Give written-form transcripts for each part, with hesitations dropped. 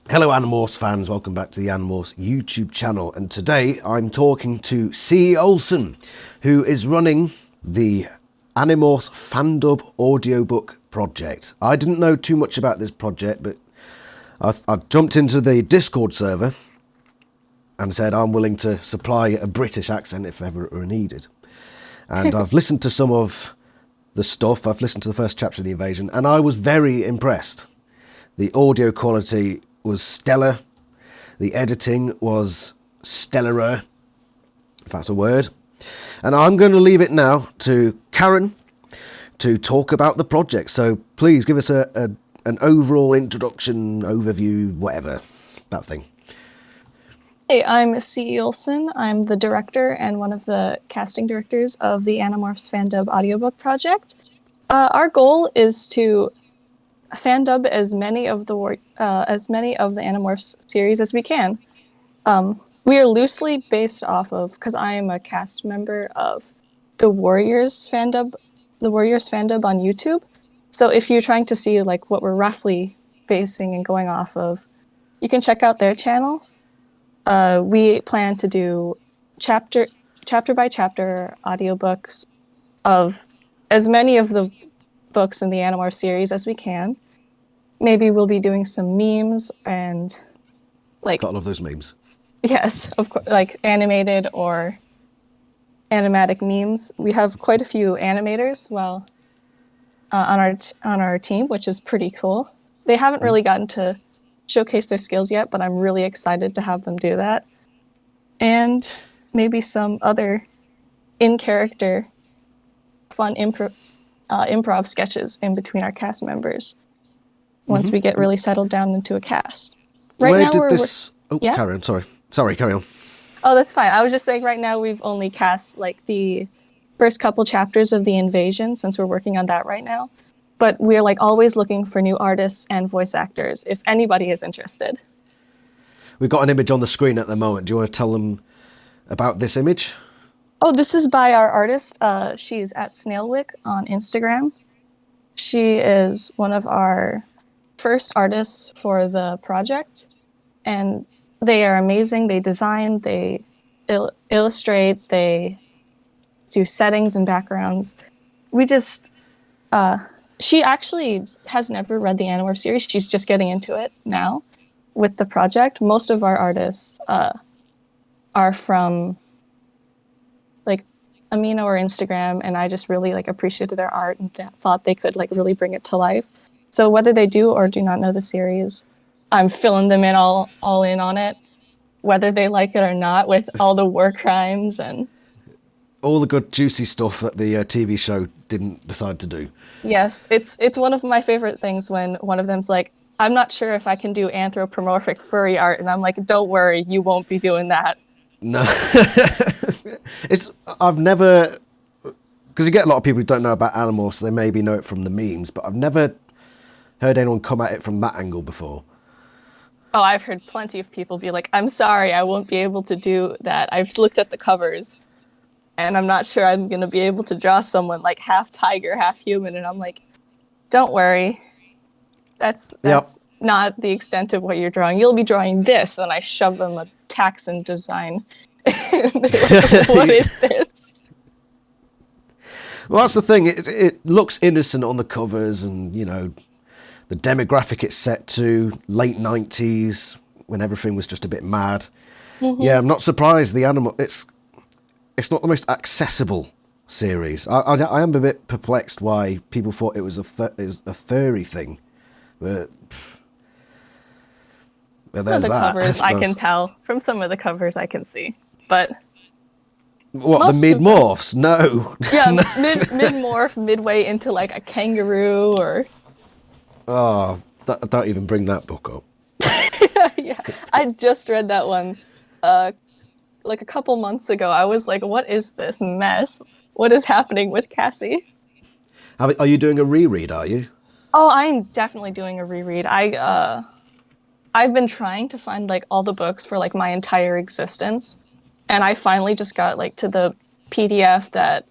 Hello Animorphs fans, welcome back to the Animorphs YouTube channel, and today I'm talking to Ceolson, who is running the Animorphs Fandub Audiobook Project. I didn't know too much about this project, but I jumped into the Discord server and said I'm willing to supply a British accent if ever it were needed. And I've listened to some of the stuff, I've listened to the first chapter of The Invasion, and I was very impressed. The audio quality was stellar. The editing was stellarer, if that's a word. And I'm going to leave it now to Karen to talk about the project. So please give us an overall introduction, overview, whatever, that thing. Hey, I'm Ceolson. I'm the director and one of the casting directors of the Animorphs Fandub Audiobook Project. Our goal is to fandub as many of the Animorphs series as we can. We are loosely based off of, because I am a cast member of the Warriors Fandub on YouTube. So if you're trying to see like what we're roughly basing and going off of, you can check out their channel. We plan to do chapter by chapter audiobooks of as many of the books in the Animorphs series as we can. Maybe we'll be doing some memes and like... Gotta love those memes. Yes, of course, like animated or animatic memes. We have quite a few animators on our team, which is pretty cool. They haven't really gotten to showcase their skills yet, but I'm really excited to have them do that. And maybe some other in-character fun improv sketches in between our cast members once we get really settled down into a cast. Carry on, sorry, carry on. Oh, that's fine. I was just saying right now we've only cast like the first couple chapters of The Invasion since we're working on that right now. But we're like always looking for new artists and voice actors if anybody is interested. We've got an image on the screen at the moment. Do you want to tell them about this image? Oh, this is by our artist. She's at Snailwick on Instagram. She is one of our first artists for the project, and they are amazing. They design, they illustrate, they do settings and backgrounds. She actually has never read the Animorphs series. She's just getting into it now with the project. Most of our artists are from like Amino or Instagram, and I just really like appreciated their art and thought they could like really bring it to life. So whether they do or do not know the series, I'm filling them in all in on it, whether they like it or not, with all the war crimes and all the good juicy stuff that the TV show didn't decide to do. Yes, it's one of my favorite things when one of them's like, I'm not sure if I can do anthropomorphic furry art, and I'm like, don't worry, you won't be doing that. No. I've never, because you get a lot of people who don't know about Animorphs, so they maybe know it from the memes, but I've never heard anyone come at it from that angle before. Oh, I've heard plenty of people be like, I'm sorry, I won't be able to do that. I've looked at the covers, and I'm not sure I'm going to be able to draw someone like half tiger, half human. And I'm like, don't worry. That's not the extent of what you're drawing. You'll be drawing this. And I shove them a taxon design. Like, what is this? Well, that's the thing. It looks innocent on the covers, and, you know, the demographic it's set to, late 90s, when everything was just a bit mad. Yeah, I'm not surprised. It's not the most accessible series. I am a bit perplexed why people thought it was a furry thing. But there's that. Covers, I can tell. From some of the covers, I can see. But what, the mid-morphs? No. Yeah, mid-morph, midway into like a kangaroo or... Oh, don't even bring that book up. Yeah, I just read that one like a couple months ago. I was like, what is this mess? What is happening with Cassie? Are you doing a reread, are you? Oh, I'm definitely doing a reread. I've been trying to find like all the books for like my entire existence, and I finally just got like to the PDFs that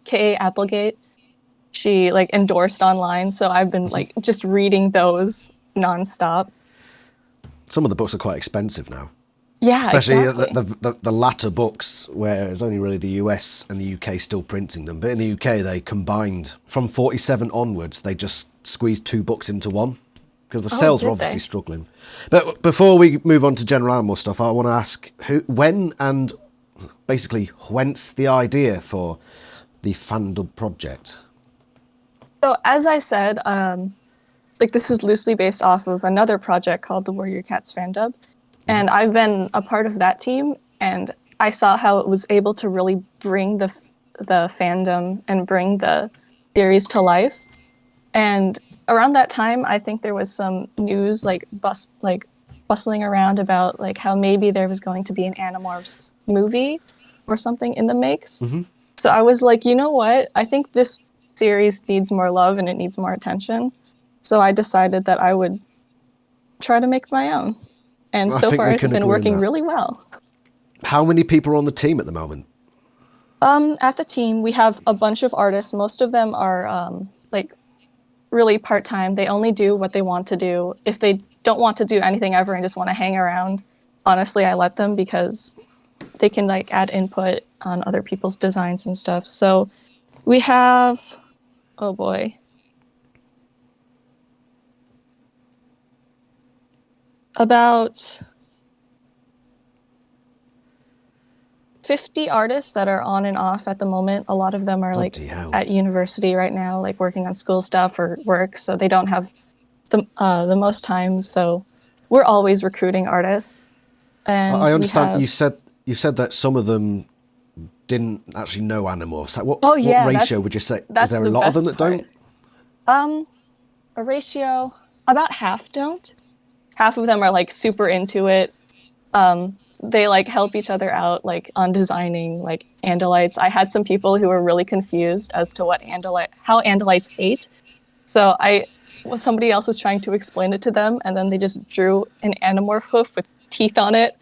K.A. Applegate she like endorsed online, so I've been like just reading those nonstop. some of the books are quite expensive now. Yeah, Especially exactly. the latter books, where it's only really the US and the UK still printing them. But in the UK, they combined, from 47 onwards, they just squeezed 2 books into one, because the Oh, sales are did obviously they? struggling. But before we move on to general animal stuff, I want to ask when and basically whence the idea for the Fandub project? So as I said, like this is loosely based off of another project called the Warrior Cats Fandub, and I've been a part of that team, and I saw how it was able to really bring the fandom and bring the series to life. And around that time, I think there was some news like bustling around about like how maybe there was going to be an Animorphs movie or something in the makes. So I was like, you know what? I think this series needs more love and it needs more attention. So I decided that I would try to make my own. And I so think far we it's can been agree on working that. really well. How many people are on the team at the moment? At the team, we have a bunch of artists. Most of them are like really part-time. They only do what they want to do. If they don't want to do anything ever and just want to hang around, honestly, I let them because they can like add input on other people's designs and stuff. So we have, oh boy, about 50 artists that are on and off at the moment. A lot of them are like Bloody hell. at university right now, like working on school stuff or work, so they don't have the most time. So we're always recruiting artists, and I we understand have. you said that some of them didn't actually know Animorphs. Like, Oh what yeah, ratio would you say? Is that's there a the lot of them best that part. don't? Um, a ratio about half don't. Half of them are like super into it. They like help each other out like on designing like andalites. I had some people who were really confused as to how andalites ate. So somebody else was trying to explain it to them, and then they just drew an animorph hoof with teeth on it,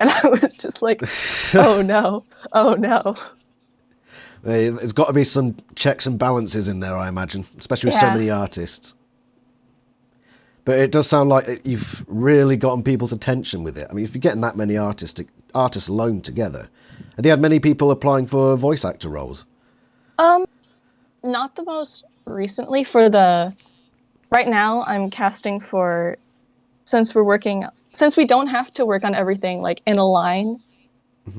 and I was just like, oh no, oh no. There's got to be some checks and balances in there, I imagine, especially with so Yeah. many artists. But it does sound like you've really gotten people's attention with it. I mean, if you're getting that many artists alone together, have they had many people applying for voice actor roles? Um, Not the most recently for the right now I'm casting for since we don't have to work on everything like in a line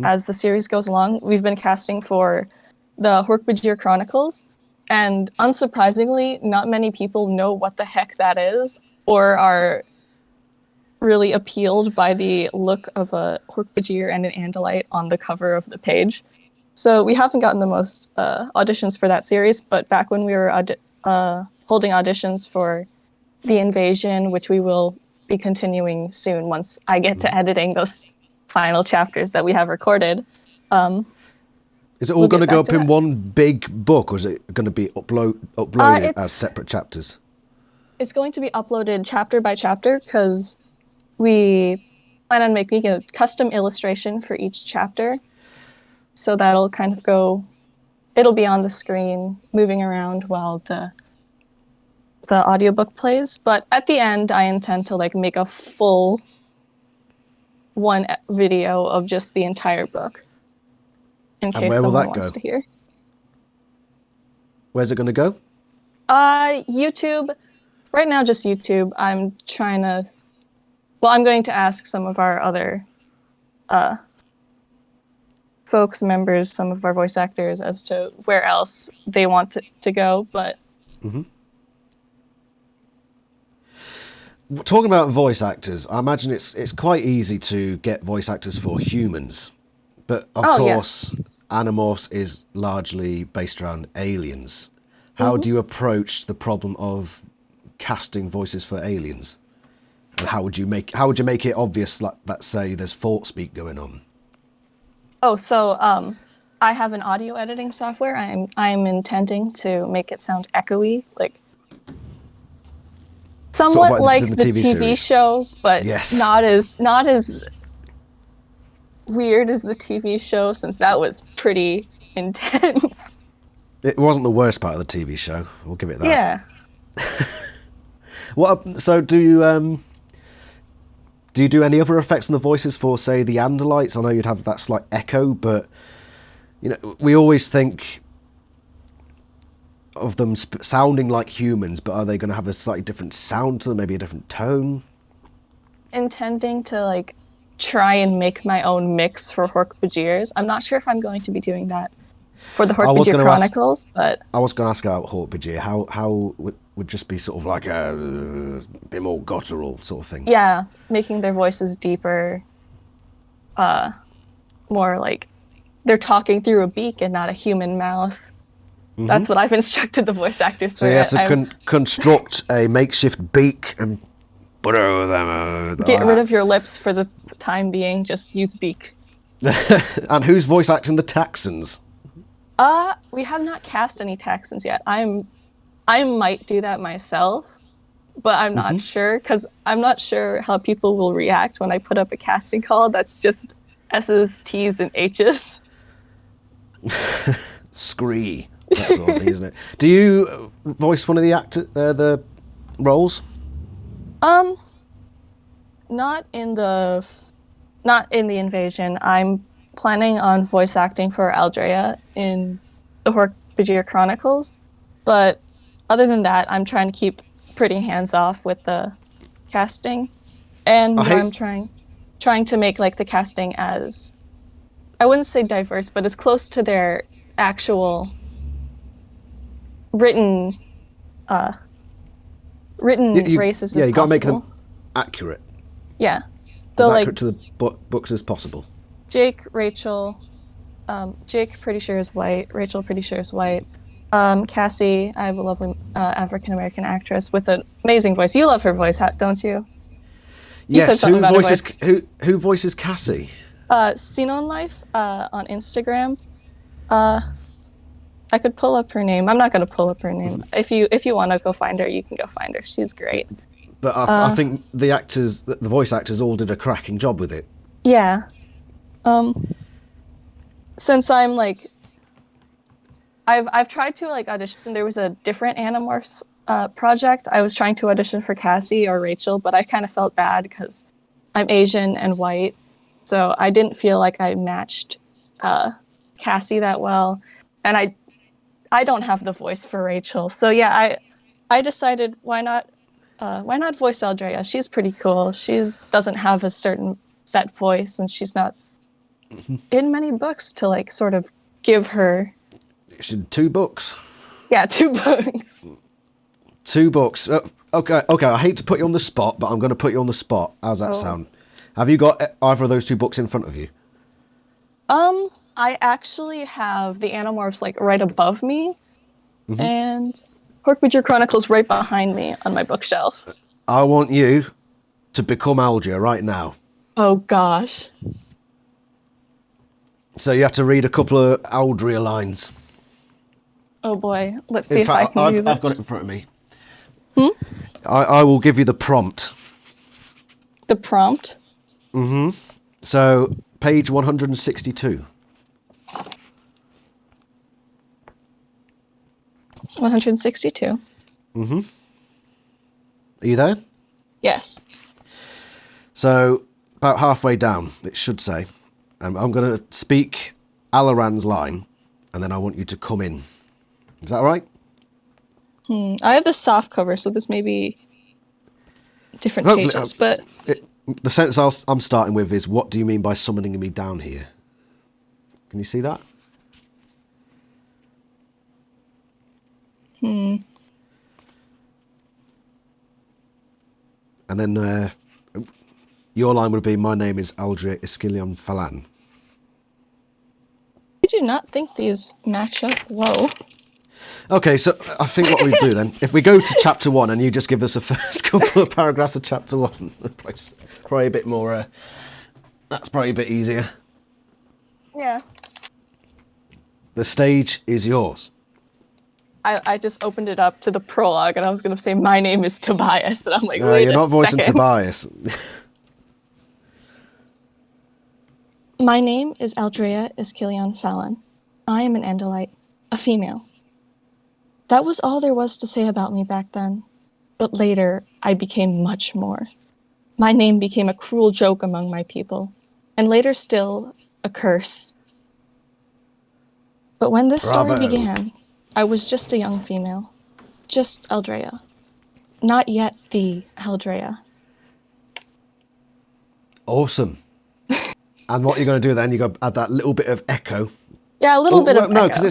as the series goes along, we've been casting for the Hork-Bajir Chronicles, and unsurprisingly, not many people know what the heck that is or are really appealed by the look of a Hork-Bajir and an Andalite on the cover of the page. So we haven't gotten the most auditions for that series, but back when we were holding auditions for the Invasion, which we will be continuing soon once I get to editing those final chapters that we have recorded, Is it all we'll going get to go back up to in that. one big book, or is it going to be uploaded as It's separate chapters? it's going to be uploaded chapter by chapter because we plan on making a custom illustration for each chapter. So that'll kind of go. It'll be on the screen, moving around while the audiobook plays. But at the end, I intend to like make a full one video of just the entire book in And case where will someone that wants go? to hear. Where's it going to go? YouTube. Right now, just YouTube. I'm trying to. Well, I'm going to ask some of our other folks, members, some of our voice actors, as to where else they want to go. But Talking about voice actors, I imagine it's quite easy to get voice actors for humans, but of oh yes, course, Animorphs is largely based around aliens. How hmm do you approach the problem of casting voices for aliens? And how would you make it obvious, like, let's say there's fault speak going on? Oh, so I have an audio editing software. I'm intending to make it sound echoey, like Sort of somewhat like they did in like the the TV TV series. show, but Yes. not as weird as the TV show, since that was pretty intense. It wasn't the worst part of the TV show, we'll give it that. Yeah. So do Do you do any other effects on the voices for, say, the Andalites? I know you'd have that slight echo, but we always think of them sounding like humans, but are they going to have a slightly different sound to them, maybe a different tone? Intending to like try and make my own mix for Hork-Bajirs. I'm not sure if I'm going to be doing that for the Hork-Bajir Chronicles, but I was going to ask about Hork-Bajir. How would just be sort of like a bit more guttural sort of thing? Yeah, making their voices deeper, more like they're talking through a beak and not a human mouth. Mm-hmm. That's what I've instructed the voice actors. So you have to construct a makeshift beak and get rid of your lips for the time being. Just use beak. And who's voice acting the Texans? We have not cast any Texans yet. I might do that myself, but I'm not sure, because I'm not sure how people will react when I put up a casting call that's just S's, T's, and H's. Scree. That sort of thing, isn't it? Do you voice one of the roles? Not in the invasion. I'm planning on voice acting for Aldrea in the Hork-Bajir Chronicles, but other than that, I'm trying to keep pretty hands off with the casting, and I'm trying to make like the casting as, I wouldn't say diverse, but as close to their actual written race as possible. Yeah, you got to make them accurate. Yeah. So as accurate to the books as possible. Jake, Rachel, Jake pretty sure is white, Rachel pretty sure is white. Cassie, I have a lovely African-American actress with an amazing voice. You love her voice, don't you? Yes, who voices Cassie? Xenon Life on Instagram. I could pull up her name. I'm not going to pull up her name. If you want to go find her, you can go find her. She's great. But I think the voice actors all did a cracking job with it. Yeah. Since I'm like, I've tried to like audition. There was a different Animorphs project. I was trying to audition for Cassie or Rachel, but I kind of felt bad because I'm Asian and white, so I didn't feel like I matched Cassie that well, and I don't have the voice for Rachel. So yeah, I decided why not voice Aldrea? She's pretty cool. Doesn't have a certain set voice, and she's not in many books to like sort of give her. She did 2 books. Yeah, 2 books. 2 books. Okay. I hate to put you on the spot, but I'm going to put you on the spot. How's that sound? Have you got either of those 2 books in front of you? I actually have the Animorphs like right above me, and Hork-Bajir Chronicles right behind me on my bookshelf. I want you to become Aldrea right now. Oh gosh. So you have to read a couple of Aldrea lines. Oh boy, let's see if I can do this. I've got it in front of me. I will give you the prompt. The prompt? So, page 162. 162. Are you there? Yes. So, about halfway down, it should say, I'm going to speak Alaran's line, and then I want you to come in. Is that all right? I have the soft cover, so this may be different pages, but... The sentence I'm starting with is, what do you mean by summoning me down here? Can you see that? And then your line would be, my name is Aldrea Iskilion Falan. I do not think these match up. Whoa. Okay, so I think what we do then, if we go to chapter 1 and you just give us the first couple of paragraphs of chapter 1, probably a bit more, that's probably a bit easier. Yeah. The stage is yours. I just opened it up to the prologue and I was going to say, my name is Tobias. And I'm like, no, wait you're not voicing Tobias. My name is Aldrea Iskilion Falan. I am an Andalite, a female. That was all there was to say about me back then. But later, I became much more. My name became a cruel joke among my people, and later still, a curse. But when this story Bravo. began, I was just a young female. Just Eldrea. Not yet the Eldrea. Awesome. And what you're going to do then, you're going to add that little bit of echo. Yeah, a little bit of no, echo.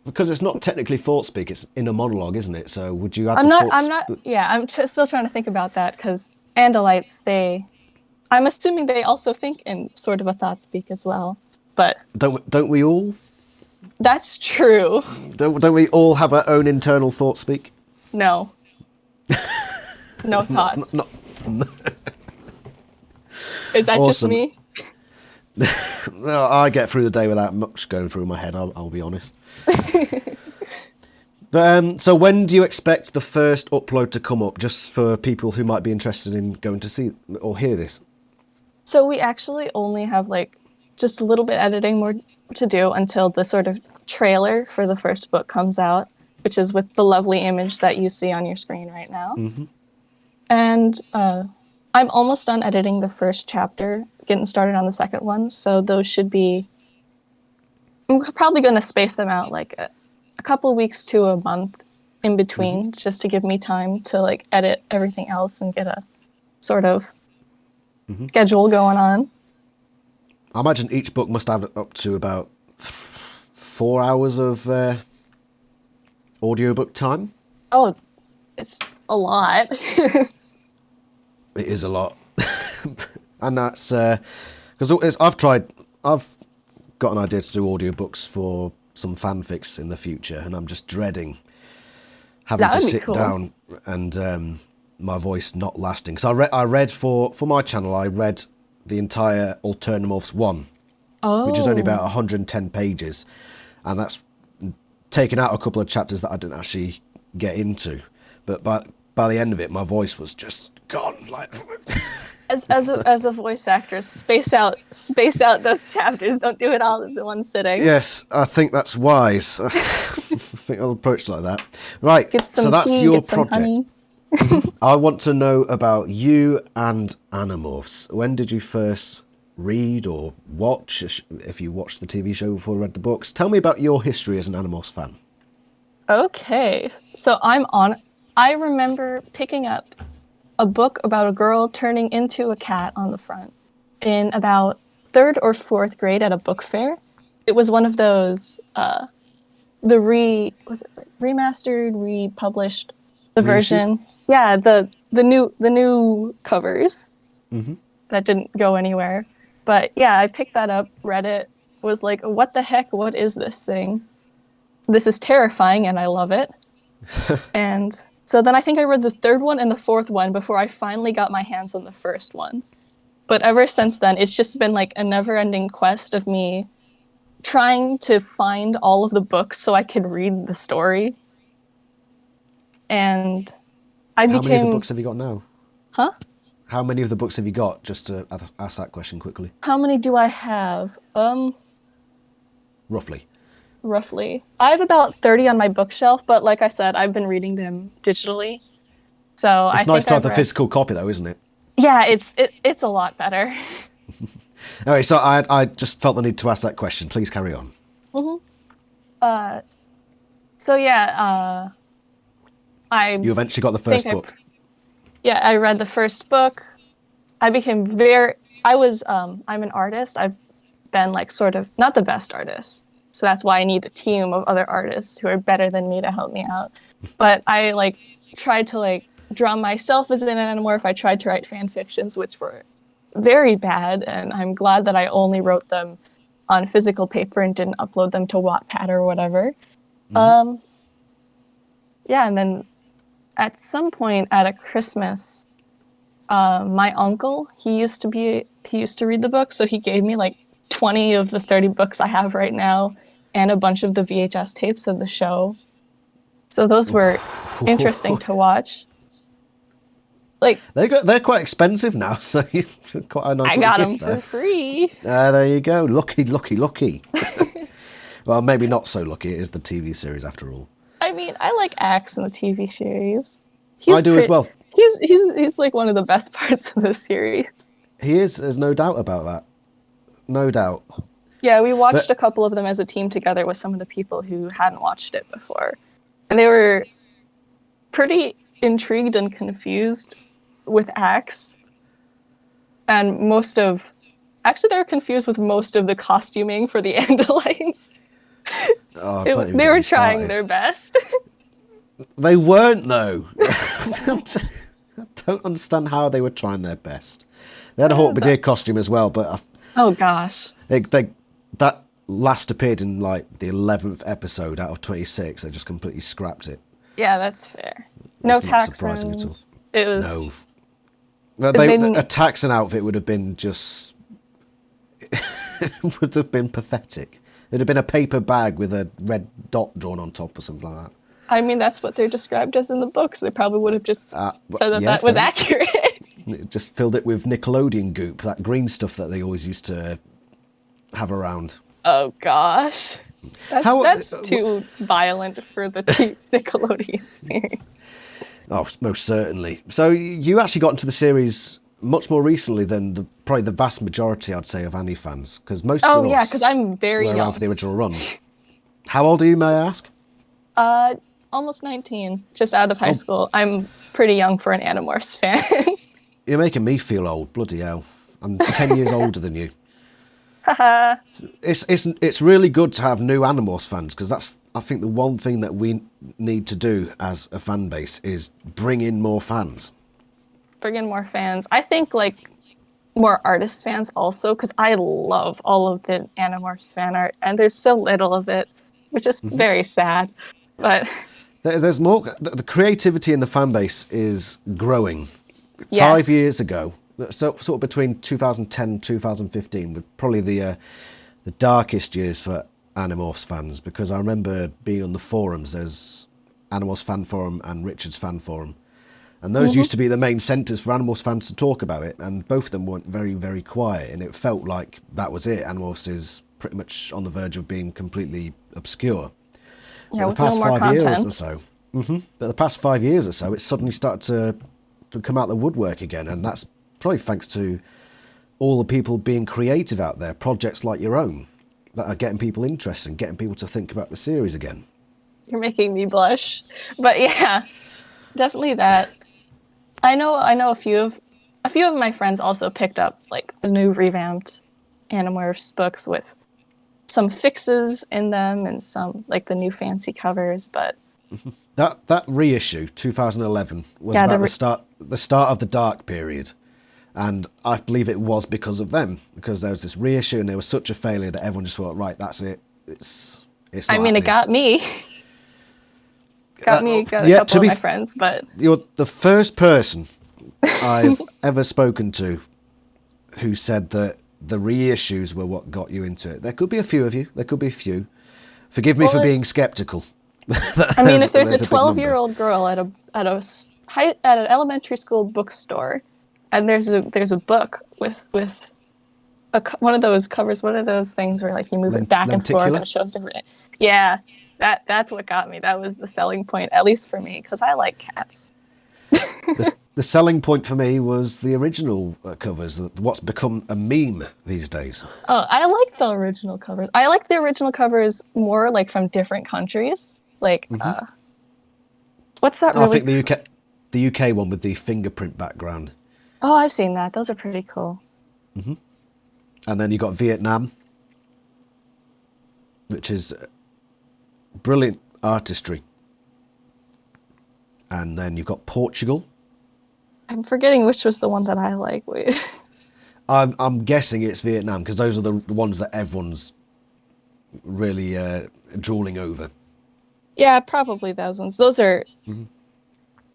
because it's not technically thought speak, it's in a monologue, isn't it? So would you add I'm the still trying to think about that, because Andalites, I'm assuming they also think in sort of a thought speak as well. But don't we all? that's true. Don't we all have our own internal thought speak? No. No thoughts. Is that just Awesome. me? No, I get through the day without much going through my head, I'll be honest. But so when do you expect the first upload to come up, just for people who might be interested in going to see or hear this? So we actually only have like just a little bit editing more to do until the sort of trailer for the first book comes out, which is with the lovely image that you see on your screen right now. Mm-hmm. And I'm almost done editing the first chapter, getting started on the second one. So those should be, I'm probably going to space them out like a couple weeks to a month in between, just to give me time to like edit everything else and get a sort of schedule going on. I imagine each book must have up to about 4 hours of audiobook time. Oh, it's a lot. It is a lot. And that's because I've got an idea to do audiobooks for some fanfics in the future, and I'm just dreading having That to would be sit cool. down and my voice not lasting. So I read for my channel, I read the entire Animorphs 1, which is only about 110 pages, and that's taken out a couple of chapters that I didn't actually get into. But by the end of it, my voice was just gone. Like, As a voice actress, space out those chapters. Don't do it all in the one sitting. yes, I think that's wise. I think I'll approach it like that. Right, Get some so that's tea, your get some project. honey. I want to know about you and Animorphs. When did you first read or watch, if you watched the TV show before you read the books? Tell me about your history as an Animorphs fan. Okay, so I remember picking up a book about a girl turning into a cat on the front in about 3rd or 4th grade at a book fair. It was one of those remastered, republished, the version. Yeah, the new covers that didn't go anywhere. But yeah, I picked that up, read it, was like, what the heck? What is this thing? This is terrifying, and I love it. And so then I think I read the 3rd one and the 4th one before I finally got my hands on the first one. But ever since then, it's just been like a never-ending quest of me trying to find all of the books so I could read the story. And How many of the books have you got now? Huh? How many of the books have you got? Just to ask that question quickly. How many do I have? Roughly. Roughly. I have about 30 on my bookshelf, but like I said, I've been reading them digitally. So It's nice to have the physical copy, though, isn't it? Yeah, it's a lot better. Anyway, so I just felt the need to ask that question. Please carry on. So yeah, You eventually got the first book. I read the first book. I'm an artist. I've been like sort of not the best artist. So that's why I need a team of other artists who are better than me to help me out. But I like tried to like draw myself as an Animorph. I tried to write fan fictions, which were very bad, and I'm glad that I only wrote them on physical paper and didn't upload them to Wattpad or whatever. Yeah, and then at some point at a Christmas, my uncle, he used to read the book, so he gave me like 20 of the 30 books I have right now and a bunch of the VHS tapes of the show. So those were interesting to watch. Like They're quite expensive now, so you've quite a nice I got little them gift there. for free. There you go. Lucky. Well, maybe not so lucky. It is the TV series after all. I mean, I like Axe in the TV series. I do as well. He's like one of the best parts of the series. He is. There's no doubt about that. No doubt. Yeah, we watched But a couple of them as a team together with some of the people who hadn't watched it before. And they were pretty intrigued and confused with Axe. And actually, they were confused with most of the costuming for the Andalites. They were trying their best. They weren't, though. I don't understand how they were trying their best. They had a Hawkbeard costume as well, but oh gosh, that last appeared in like the 11th episode out of 26. They just completely scrapped it. Yeah, that's fair. No Taxons. It was a Taxon outfit would have been just would have been pathetic. It'd have been a paper bag with a red dot drawn on top or something like that. I mean, that's what they're described as in the books. They probably would have just said that was accurate. It just filled it with Nickelodeon goop, that green stuff that they always used to have around. Oh gosh, that's too violent for the Nickelodeon series. Oh, most certainly. So you actually got into the series much more recently than probably the vast majority, I'd say, of Annie fans, because most of us because I'm very were young around for the original run. How old are you, may I ask? Almost 19, just out of high school. I'm pretty young for an Animorphs fan. You're making me feel old, bloody hell. I'm 10 years older than you. It's really good to have new Animorphs fans, because that's, I think, the one thing that we need to do as a fan base is bring in more fans. Bring in more fans. I think like more artist fans also, because I love all of the Animorphs fan art, and there's so little of it, which is very sad. But there's more. The creativity in the fan base is growing. Yes. 5 years ago, so sort of between 2010 and 2015, were probably the darkest years for Animorphs fans, because I remember being on the forums. There's Animorphs fan forum and Richard's fan forum, and those used to be the main centres for Animorphs fans to talk about it. And both of them went very, very quiet, and it felt like that was it. Animorphs is pretty much on the verge of being completely obscure. Yeah, the past 5 years or so. But the past 5 years or so, it's suddenly started to come out the woodwork again, and that's probably thanks to all the people being creative out there, projects like your own, that are getting people interested and getting people to think about the series again. You're making me blush. But yeah, definitely that. I know a few of my friends also picked up like the new revamped Animorphs books with some fixes in them and some like the new fancy covers, but that reissue 2011 was about the start of the dark period, and I believe it was because of them, because there was this reissue and it was such a failure that everyone just thought, right, that's it. It's not happening. It got me. Got a couple of my friends, but you're the first person I've ever spoken to who said that the reissues were what got you into it. There could be a few of you. There could be a few. Forgive me for being skeptical. I mean, if there's a 12-year-old girl at an elementary school bookstore, and there's a book with one of those covers, one of those things where like you move it back and forth and it shows different. Yeah, that's what got me. That was the selling point, at least for me, because I like cats. The selling point for me was the original covers, what's become a meme these days. Oh, I like the original covers. I like the original covers more like from different countries. Like, what's that? I think the UK one with the fingerprint background. Oh, I've seen that. Those are pretty cool. And then you got Vietnam, which is brilliant artistry. And then you've got Portugal. I'm forgetting which was the one that I like. Wait. I'm guessing it's Vietnam, because those are the ones that everyone's really drooling over. Yeah, probably those ones. Those are...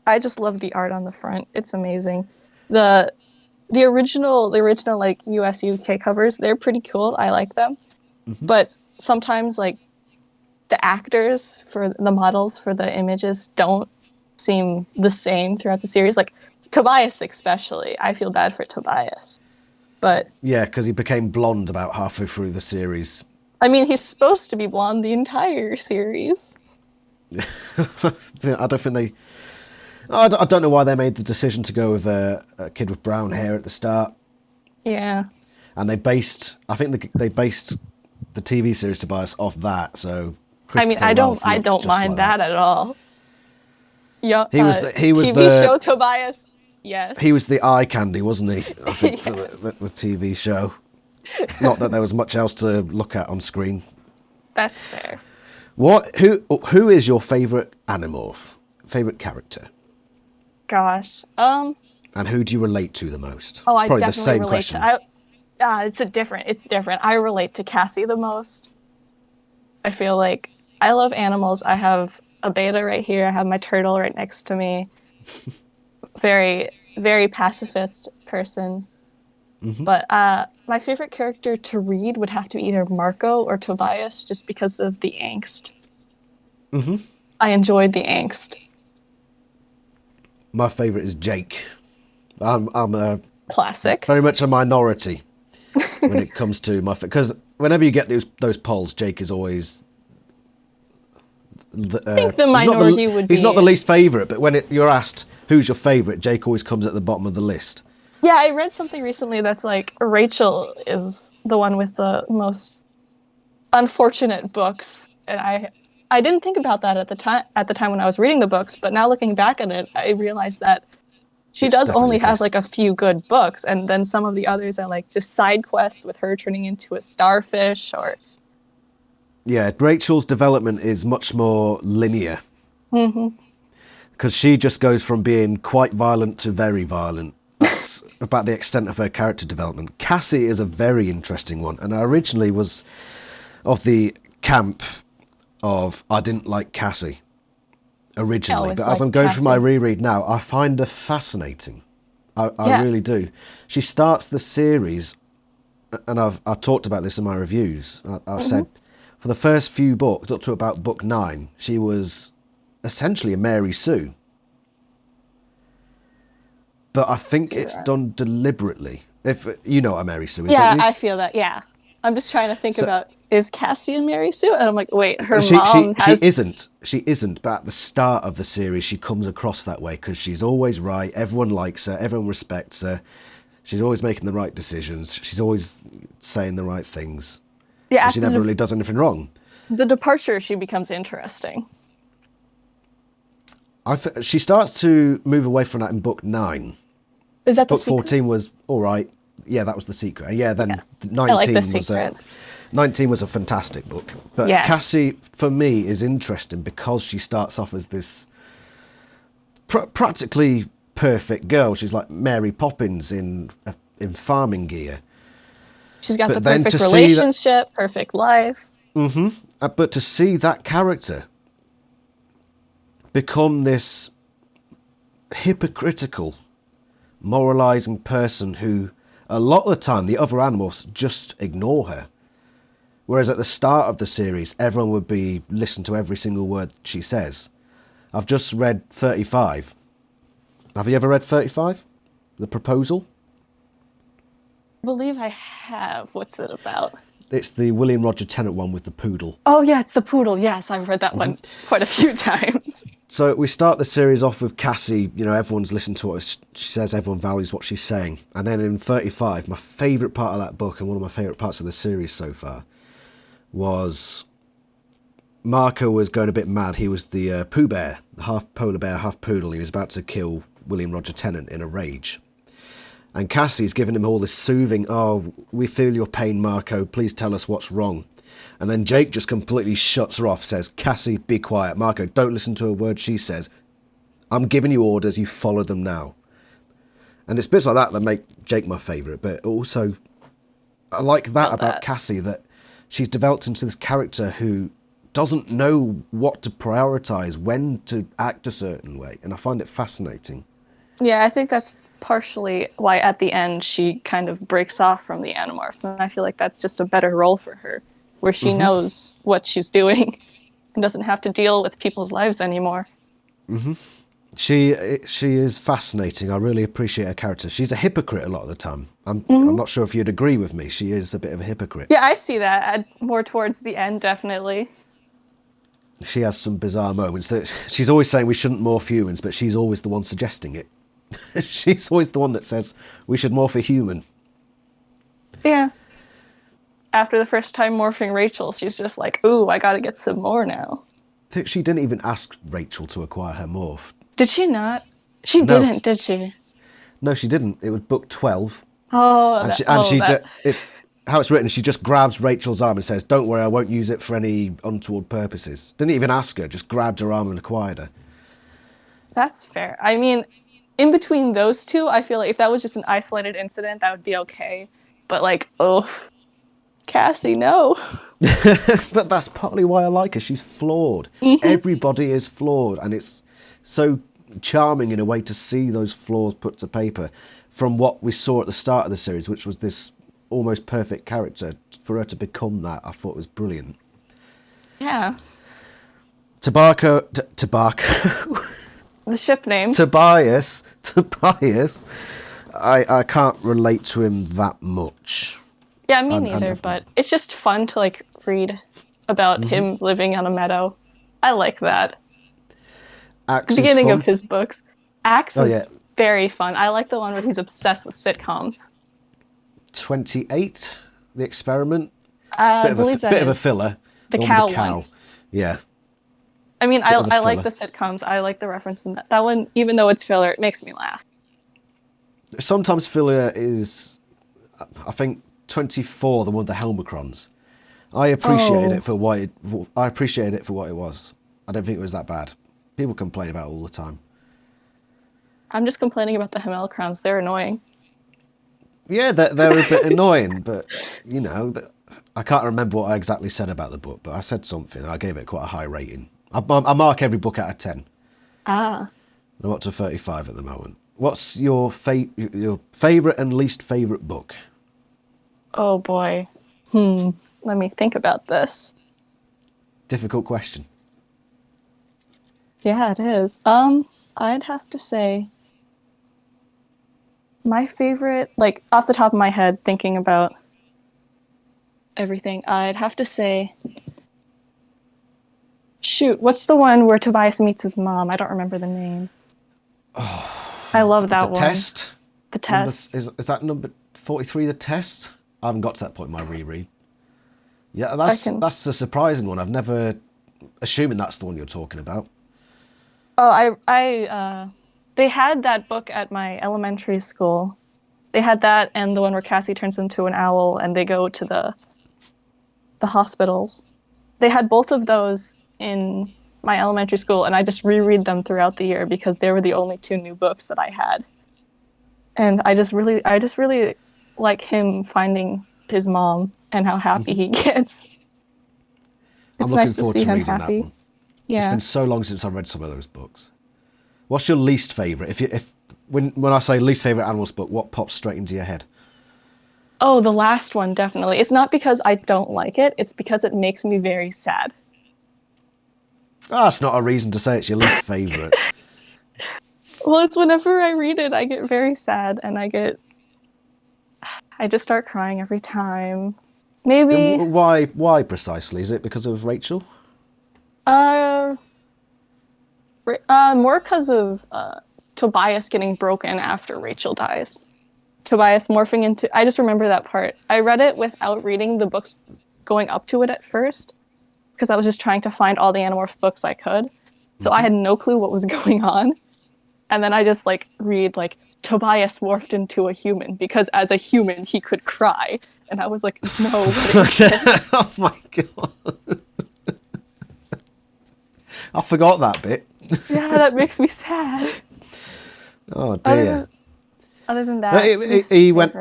I just love the art on the front. It's amazing. The original like US UK covers, they're pretty cool. I like them. But sometimes like the actors for the models for the images don't seem the same throughout the series. Like Tobias especially. I feel bad for Tobias. But yeah, because he became blonde about halfway through the series. I mean, he's supposed to be blonde the entire series. I don't think I don't know why they made the decision to go with a kid with brown hair at the start. Yeah. And I think they based the TV series Tobias off that. So I mean, Christopher Ralph I looked don't just mind like that at all. Yeah, he was TV the show Tobias. Yes. he was the eye candy, wasn't he? I think for Yes. the TV show. Not that there was much else to look at on screen. That's fair. Who is your favourite Animorph? Favourite character? Gosh. And who do you relate to the most? Oh, I Probably the definitely same relate question. to. It's different. I relate to Cassie the most. I feel like I love animals. I have a beta right here. I have my turtle right next to me. Very, very pacifist person. But my favorite character to read would have to be either Marco or Tobias, just because of the angst. I enjoyed the angst. My favourite is Jake. I'm Classic. very much a minority when it comes to because whenever you get those polls, Jake is always. I think the minority would be. He's not the least favourite, but when you're asked who's your favourite, Jake always comes at the bottom of the list. Yeah, I read something recently that's like Rachel is the one with the most unfortunate books, and I didn't think about that at the time when I was reading the books, but now looking back at it, I realized that she does only have like a few good books, and then some of the others are like just side quests with her turning into a starfish or. Yeah, Rachel's development is much more linear. Because she just goes from being quite violent to very violent. That's about the extent of her character development. Cassie is a very interesting one, and I originally was of the camp of I didn't like Cassie originally, but as I'm going through my reread now, I find her fascinating. I really do. She starts the series, and I've talked about this in my reviews. I said for the first few books, up to about book 9, she was essentially a Mary Sue. But I think it's done deliberately. If you know what a Mary Sue is, don't you? I feel that. Yeah, I'm just trying to think about is Cassie a Mary Sue, and I'm like, wait, her mom has. She isn't. But at the start of the series, she comes across that way because she's always right. Everyone likes her. Everyone respects her. She's always making the right decisions. She's always saying the right things. Yeah, she never really does anything wrong. The departure, she becomes interesting. She starts to move away from that in book 9. Is that the book secret? 14 was all right. Yeah, that was the secret. Yeah, then 19 I like the was secret. 19 was a fantastic book. But Cassie, for me, is interesting because she starts off as this practically perfect girl. She's like Mary Poppins in farming gear. She's got the perfect relationship, perfect life. But to see that character become this hypocritical, moralizing person who, a lot of the time, the other animals just ignore her. Whereas at the start of the series, everyone would be listen to every single word she says. I've just read 35. Have you ever read 35? The Proposal? I believe I have. What's it about? It's the William Roger Tennant one with the poodle. Oh, yeah, it's the poodle. Yes, I've read that one quite a few times. So we start the series off with Cassie. You know, everyone's listening to what she says. Everyone values what she's saying. And then in 35, my favourite part of that book and one of my favourite parts of the series so far was Marco was going a bit mad. He was the Pooh Bear, the half polar bear, half poodle. He was about to kill William Roger Tennant in a rage. And Cassie's giving him all this soothing, oh, we feel your pain, Marco. Please tell us what's wrong. And then Jake just completely shuts her off, says, Cassie, be quiet. Marco, don't listen to a word she says. I'm giving you orders, you follow them now. And it's bits like that that make Jake my favourite. But also, I like that about Cassie, that she's developed into this character who doesn't know what to prioritise, when to act a certain way. And I find it fascinating. Yeah, I think that's partially why at the end she kind of breaks off from the Animorphs, and I feel like that's just a better role for her, where she knows what she's doing and doesn't have to deal with people's lives anymore. She is fascinating. I really appreciate her character. She's a hypocrite a lot of the time. I'm not sure if you'd agree with me. She is a bit of a hypocrite. Yeah, I see that more towards the end, definitely. She has some bizarre moments. She's always saying we shouldn't morph humans, but she's always the one suggesting it. She's always the one that says we should morph a human. Yeah. After the first time morphing Rachel, she's just like, ooh, I gotta get some more now. I think she didn't even ask Rachel to acquire her morph. Did she not? She didn't, did she? No, she didn't. It was book 12. Oh, it's how it's written. She just grabs Rachel's arm and says, "Don't worry, I won't use it for any untoward purposes." Didn't even ask her. Just grabbed her arm and acquired her. That's fair. I mean, in between those two, I feel like if that was just an isolated incident, that would be okay. But like, oh, Cassie, no. But that's partly why I like her. She's flawed. Everybody is flawed, and it's so charming in a way to see those flaws put to paper from what we saw at the start of the series, which was this almost perfect character. For her to become that, I thought was brilliant. Yeah. Tobacco. The ship name. Tobias. I can't relate to him that much. Yeah, me neither, but it's just fun to like read about him living on a meadow. I like that. Axe The beginning is of his books. Axe is yeah. very fun. I like the one where he's obsessed with sitcoms. 28, The Experiment. I believe that bit of a filler. The one cow with the cow. one. Yeah. I mean, I like filler. the sitcoms. I like the reference in that. That one, even though it's filler, it makes me laugh. Sometimes filler is, I think, 24, the one with the Helmicrons. I appreciated it for what it was. I don't think it was that bad. People complain about it all the time. I'm just complaining about the Helmicrons. They're annoying. Yeah, they're a bit annoying, but, you know, I can't remember what I exactly said about the book, but I said something. I gave it quite a high rating. I mark every book out of 10. Ah. I'm up to 35 at the moment. What's your favourite and least favourite book? Oh, boy. Let me think about this. Difficult question. Yeah, it is. I'd have to say my favorite, like off the top of my head, thinking about everything, I'd have to say, shoot, what's the one where Tobias meets his mom? I don't remember the name. Oh, I love that one. The Test? The Test. Is that number 43, The Test? I haven't got to that point in my reread. Yeah, that's a surprising one. I've never, assuming that's the one you're talking about. Oh, they had that book at my elementary school. They had that and the one where Cassie turns into an owl and they go to the hospitals. They had both of those in my elementary school, and I just reread them throughout the year because they were the only two new books that I had. And I just really like him finding his mom and how happy he gets. It's nice to see him happy. Yeah. It's been so long since I've read some of those books. What's your least favourite? When I say least favourite Animorphs book, what pops straight into your head? Oh, the last one, definitely. It's not because I don't like it, it's because it makes me very sad. That's not a reason to say it's your least favourite. Well, it's whenever I read it, I get very sad, and I just start crying every time. Maybe... Why precisely? Is it because of Rachel? More because of Tobias getting broken after Rachel dies. Tobias morphing into... I just remember that part. I read it without reading the books going up to it at first, because I was just trying to find all the Animorph books I could. So I had no clue what was going on. And then I just read Tobias morphed into a human because as a human he could cry. And I was like, no, what is this? Oh my god. I forgot that bit. Yeah, that makes me sad. Oh dear. Other than that, he went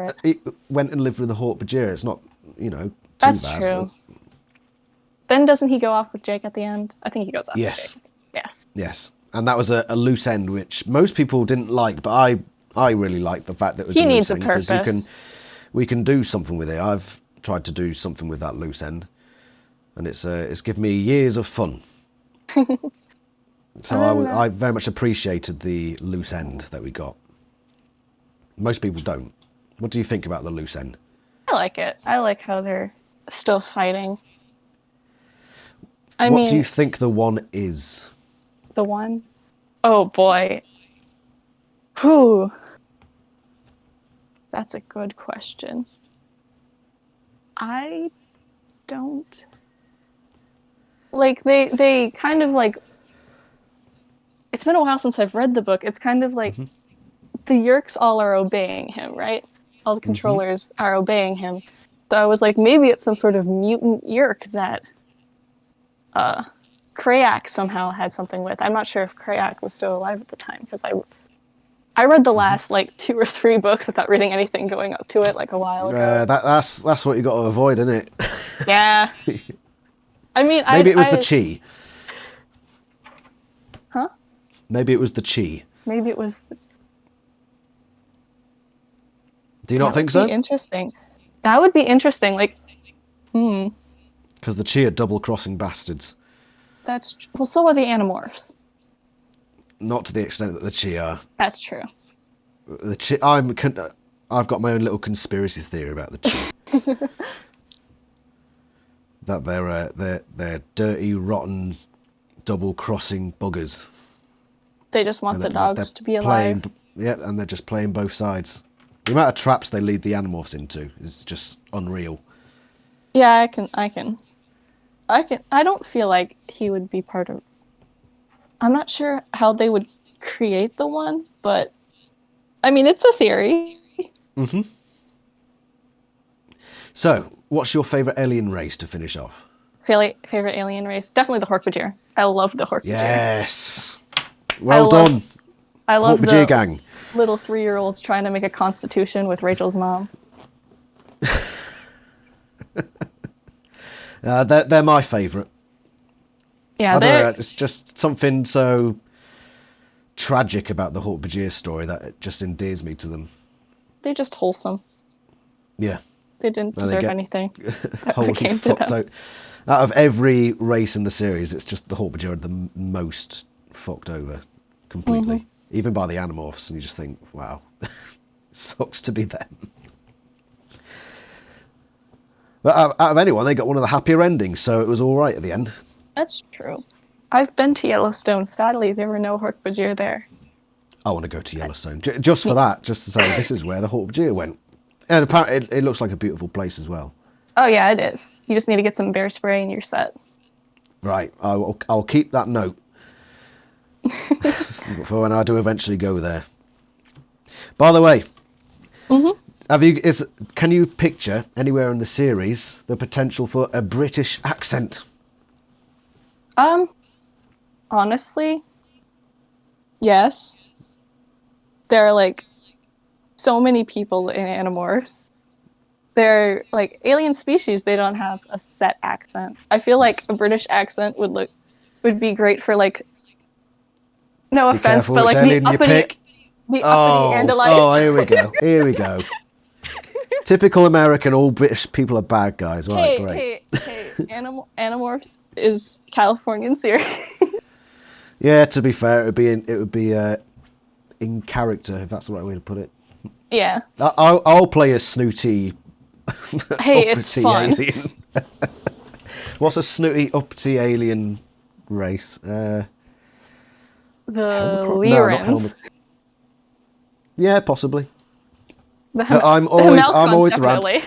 and lived with the Hawk Bajir. It's not, too That's bad. true. Then doesn't he go off with Jake at the end? I think he goes off with Jake. Yes. Yes. And that was a loose end, which most people didn't like, but I really liked the fact that it was a loose end. He needs a purpose. We can do something with it. I've tried to do something with that loose end, and it's given me years of fun. So I very much appreciated the loose end that we got. Most people don't. What do you think about the loose end? I like it. I like how they're still fighting. I What mean, do you think the one is? the one? Oh boy. Whew. That's a good question. I don't like they kind of like it's been a while since I've read the book. It's kind of like the Yerks all are obeying him, right? All the controllers are obeying him. So I was like, maybe it's some sort of mutant Yerk that Krayak somehow had something with. I'm not sure if Krayak was still alive at the time because I read the last like 2 or 3 books without reading anything going up to it like a while ago. That's what you got to avoid, isn't it? Yeah. I mean, Maybe it was the Chi. Huh? Maybe it was the Chi. Maybe it was. Do you not think so? Interesting. That would be interesting. Like, Because the Chi are double-crossing bastards. well, so are the Animorphs. Not to the extent that the Chi are. That's true. The Chi, I've got my own little conspiracy theory about the Chi. That they're dirty, rotten, double-crossing buggers. They just want the dogs to be alive. And they're just playing both sides. The amount of traps they lead the Animorphs into is just unreal. Yeah, I don't feel like he would be part of. I'm not sure how they would create the one, but I mean, it's a theory. So, what's your favourite alien race to finish off? Favorite alien race? Definitely the Hork-Bajir. I love the Hork-Bajir. Yes. Well done. I love the Hork-Bajir gang. Little 3-year-olds trying to make a constitution with Rachel's mom. They're my favourite. Yeah, I don't know, it's just something so tragic about the Hork-Bajir story that it just endears me to them. They're just wholesome. Yeah. They didn't deserve anything. Wholly fucked out. Out of every race in the series, it's just the Hork-Bajir are the most fucked over completely. Even by the Animorphs, and you just think, wow, sucks to be them. But out of anyone, they got one of the happier endings, so it was all right at the end. That's true. I've been to Yellowstone. Sadly, there were no Hork-Bajir there. I want to go to Yellowstone, just for that, just to say this is where the Hork-Bajir went. And apparently it looks like a beautiful place as well. Oh yeah, it is. You just need to get some bear spray and you're set. Right, I'll keep that note for when I do eventually go there. By the way, can you picture anywhere in the series the potential for a British accent? Honestly, yes. There are like so many people in Animorphs. They're like alien species. They don't have a set accent. I feel like a British accent would be great for like. No offense, but like the uppity Andalites. Oh, here we go. Here we go. Typical American. All British people are bad guys. Right, great. Hey! Animorphs is Californian series. Yeah, to be fair, it would be in character, if that's the right way to put it. Yeah. I'll play a snooty. Hey, it's fun. Alien. What's a snooty uppity alien race? The Lyrans. Yeah, possibly. I'm always around.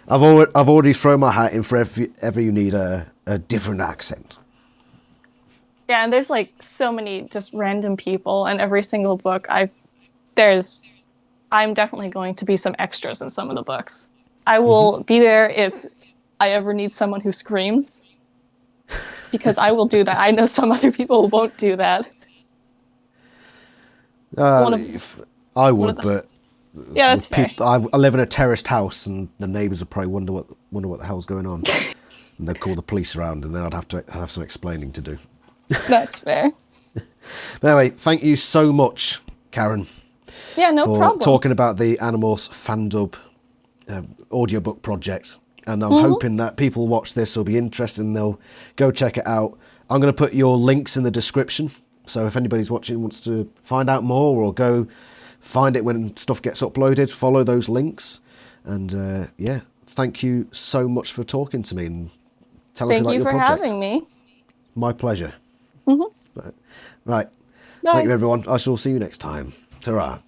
I've already thrown my hat in for if ever you need a different accent. Yeah, and there's like so many just random people, and every single book I'm definitely going to be some extras in some of the books. I will be there if I ever need someone who screams, because I will do that. I know some other people won't do that. I would, but yeah, that's fair. I live in a terraced house, and the neighbours would probably wonder what the hell's going on, and they'd call the police around, and then I'd have to have some explaining to do. That's fair. But anyway, thank you so much, Karen. Yeah, no problem. For talking about the Animorphs Fandub Audiobook Project. And I'm hoping that people watch this will be interested and they'll go check it out. I'm going to put your links in the description. So if anybody's watching wants to find out more or go find it when stuff gets uploaded, follow those links. And yeah, thank you so much for talking to me and telling us about your project. Thank you for having me. My pleasure. Mm-hmm. Right. Bye. Thank you, everyone. I shall see you next time. Ta-ra.